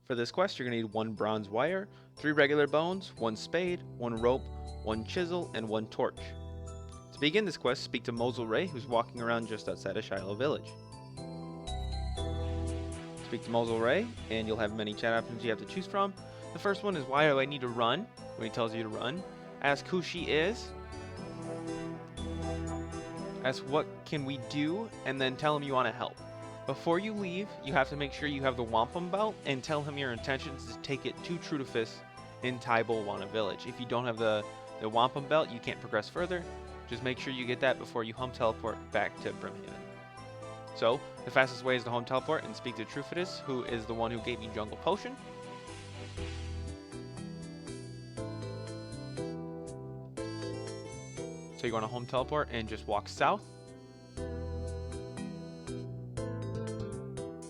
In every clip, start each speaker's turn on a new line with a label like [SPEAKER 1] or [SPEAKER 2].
[SPEAKER 1] For this quest, you're going to need 1 bronze wire, 3 regular bones, 1 spade, 1 rope, 1 chisel, and 1 torch. To begin this quest, speak to Mosul Ray, who's walking around just outside of Shilo village. Speak to Mosul Ray, and you'll have many chat options you have to choose from. The first one is, why do I need to run? When he tells you to run. Ask who she is. Ask what can we do, and then tell him you want to help. Before you leave, you have to make sure you have the wampom belt, and tell him your intentions to take it to Truidus in Taibolwana village. If you don't have the wampom belt, you can't progress further. Just make sure you get that before you home teleport back to Brimhaven. So, the fastest way is to home teleport and speak to Truidus, who is the one who gave you Jungle Potion. So you're going to home teleport and just walk south.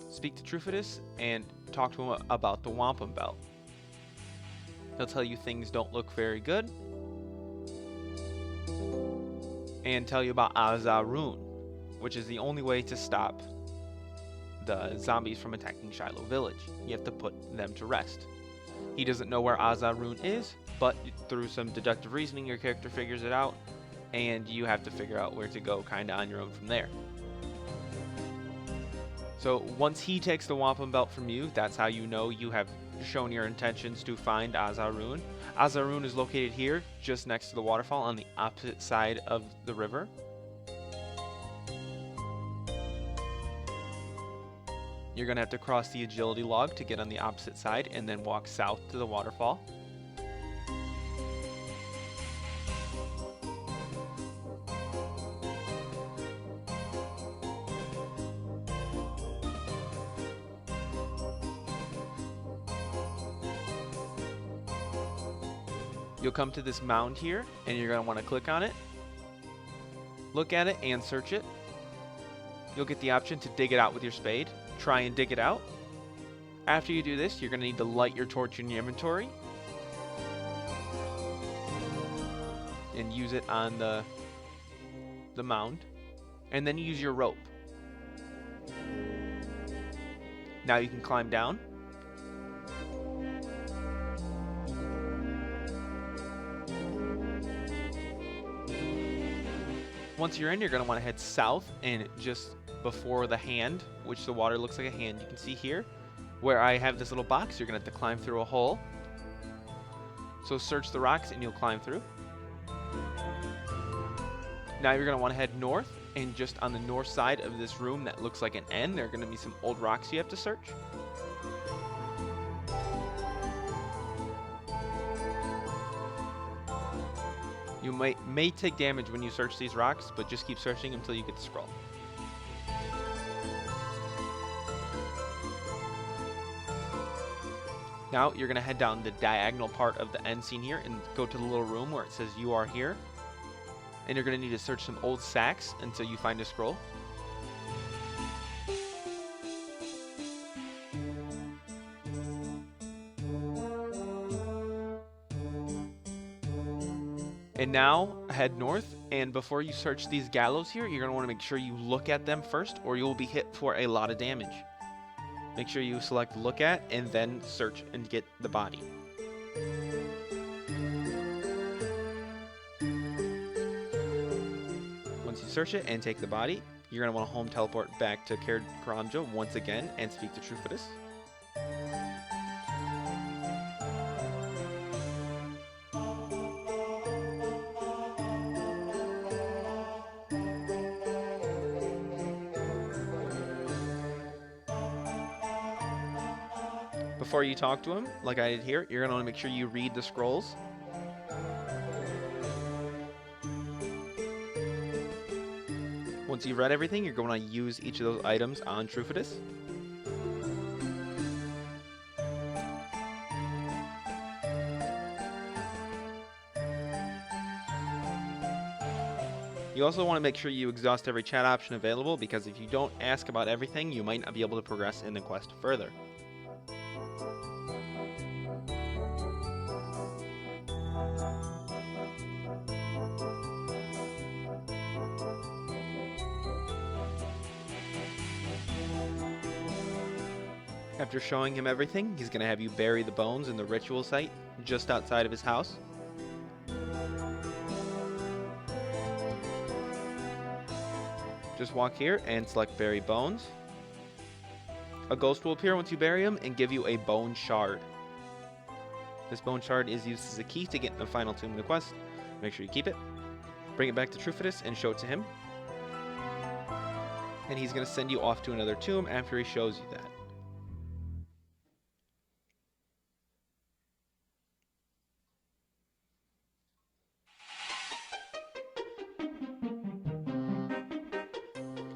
[SPEAKER 1] Speak to Truidus and talk to him about the wampum belt. He'll tell you things don't look very good. And tell you about Azarun, which is the only way to stop the zombies from attacking Shilo village. You have to put them to rest. He doesn't know where Azarun is, but through some deductive reasoning, your character figures it out, and you have to figure out where to go kind of on your own from there. So once he takes the wampum belt from you, that's how you know you have shown your intentions to find Azarun. Azarun is located here, just next to the waterfall on the opposite side of the river. You're going to have to cross the agility log to get on the opposite side and then walk south to the waterfall. You'll come to this mound here, and you're going to want to click on it, look at it, and search it. You'll get the option to dig it out with your spade. Try and dig it out. After you do this, you're going to need to light your torch in your inventory and use it on the mound, and then use your rope. Now you can climb down. Once you're in, you're going to want to head south, and just before the hand, which the water looks like a hand, you can see here where I have this little box. You're going to have to climb through a hole. So search the rocks and you'll climb through. Now you're going to want to head north, and just on the north side of this room that looks like an N, there are going to be some old rocks you have to search. You may take damage when you search these rocks, but just keep searching until you get the scroll. Now you're going to head down the diagonal part of the end scene here and go to the little room where it says you are here. And you're going to need to search some old sacks until you find a scroll. And now head north, and before you search these gallows here, you're going to want to make sure you look at them first, or you'll be hit for a lot of damage. Make sure you select look at and then search and get the body. Once you search it and take the body, you're going to want to home teleport back to Karanja once again and speak to Truidus. Before you talk to him, like I did here, you're going to want to make sure you read the scrolls. Once you've read everything, you're going to use each of those items on Truidus. You also want to make sure you exhaust every chat option available, because if you don't ask about everything, you might not be able to progress in the quest further. After showing him everything, he's going to have you bury the bones in the ritual site just outside of his house. Just walk here and select bury bones. A ghost will appear once you bury him and give you a bone shard. This bone shard is used as a key to get the final tomb in the quest. Make sure you keep it. Bring it back to Truidus and show it to him. And he's going to send you off to another tomb after he shows you that.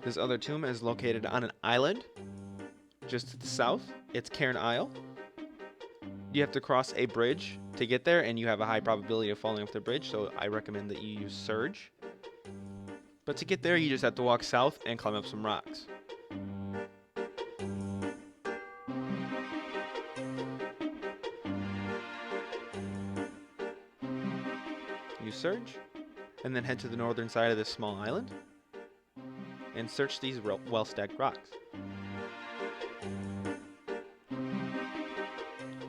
[SPEAKER 1] This other tomb is located on an island just to the south. It's Cairn Isle. You have to cross a bridge to get there, and you have a high probability of falling off the bridge, so I recommend that you use Surge. But to get there, you just have to walk south and climb up some rocks. Use Surge, and then head to the northern side of this small island, and search these well-stacked rocks.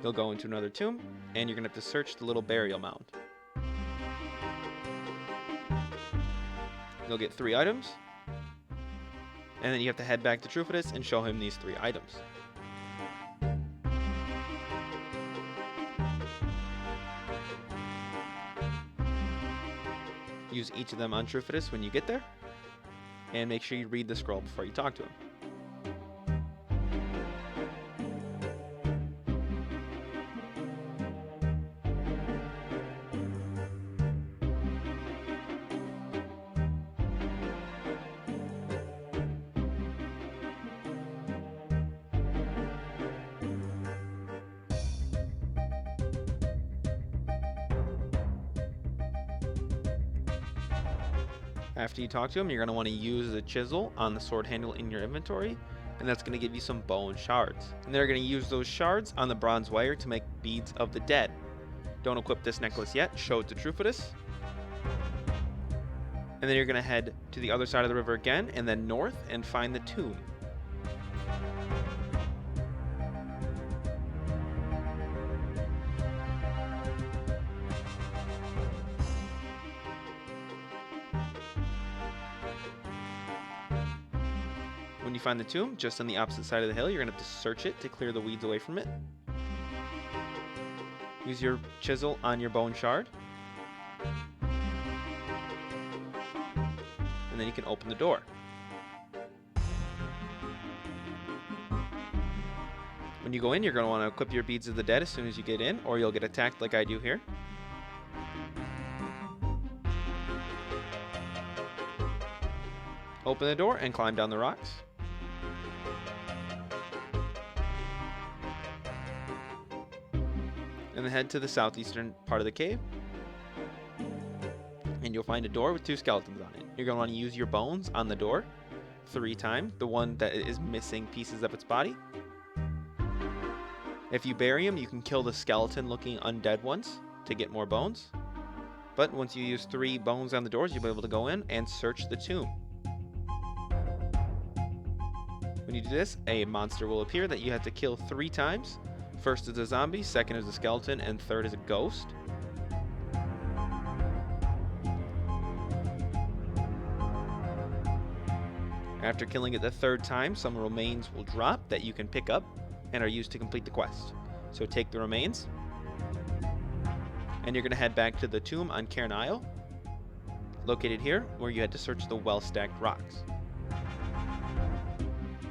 [SPEAKER 1] You'll go into another tomb, and you're going to have to search the little burial mound. You'll get 3 items, and then you have to head back to Truidus and show him these 3 items. Use each of them on Truidus when you get there, and make sure you read the scroll before you talk to him. After you talk to him, you're going to want to use the chisel on the sword handle in your inventory, and that's going to give you some bone shards. And they're going to use those shards on the bronze wire to make beads of the dead. Don't equip this necklace yet, show it to Truidus. And then you're going to head to the other side of the river again, and then north, and find the tomb. When you find the tomb, just on the opposite side of the hill, you're going to have to search it to clear the weeds away from it. Use your chisel on your bone shard. And then you can open the door. When you go in, you're going to want to equip your beads of the dead as soon as you get in, or you'll get attacked like I do here. Open the door and climb down the rocks. And then head to the southeastern part of the cave. And you'll find a door with 2 skeletons on it. You're going to want to use your bones on the door 3 times, the one that is missing pieces of its body. If you bury him, you can kill the skeleton-looking undead ones to get more bones. But once you use 3 bones on the doors, you'll be able to go in and search the tomb. When you do this, a monster will appear that you have to kill 3 times. First is a zombie, second is a skeleton, and third is a ghost. After killing it the 3rd time, some remains will drop that you can pick up and are used to complete the quest. So take the remains, and you're going to head back to the tomb on Cairn Isle, located here, where you had to search the well-stacked rocks.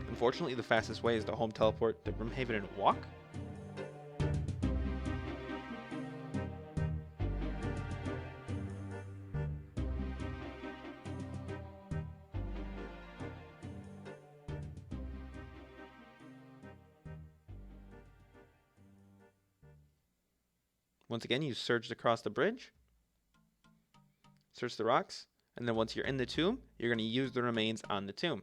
[SPEAKER 1] Unfortunately, the fastest way is to home teleport to Brimhaven and walk. Once again, you surged across the bridge, search the rocks, and then once you're in the tomb, you're going to use the remains on the tomb.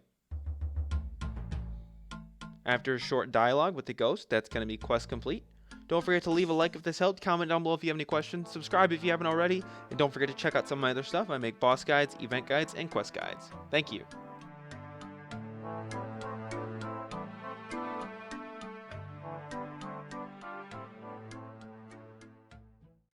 [SPEAKER 1] After a short dialogue with the ghost, that's going to be quest complete. Don't forget to leave a like if this helped, comment down below if you have any questions, subscribe if you haven't already, and don't forget to check out some of my other stuff. I make boss guides, event guides, and quest guides. Thank you.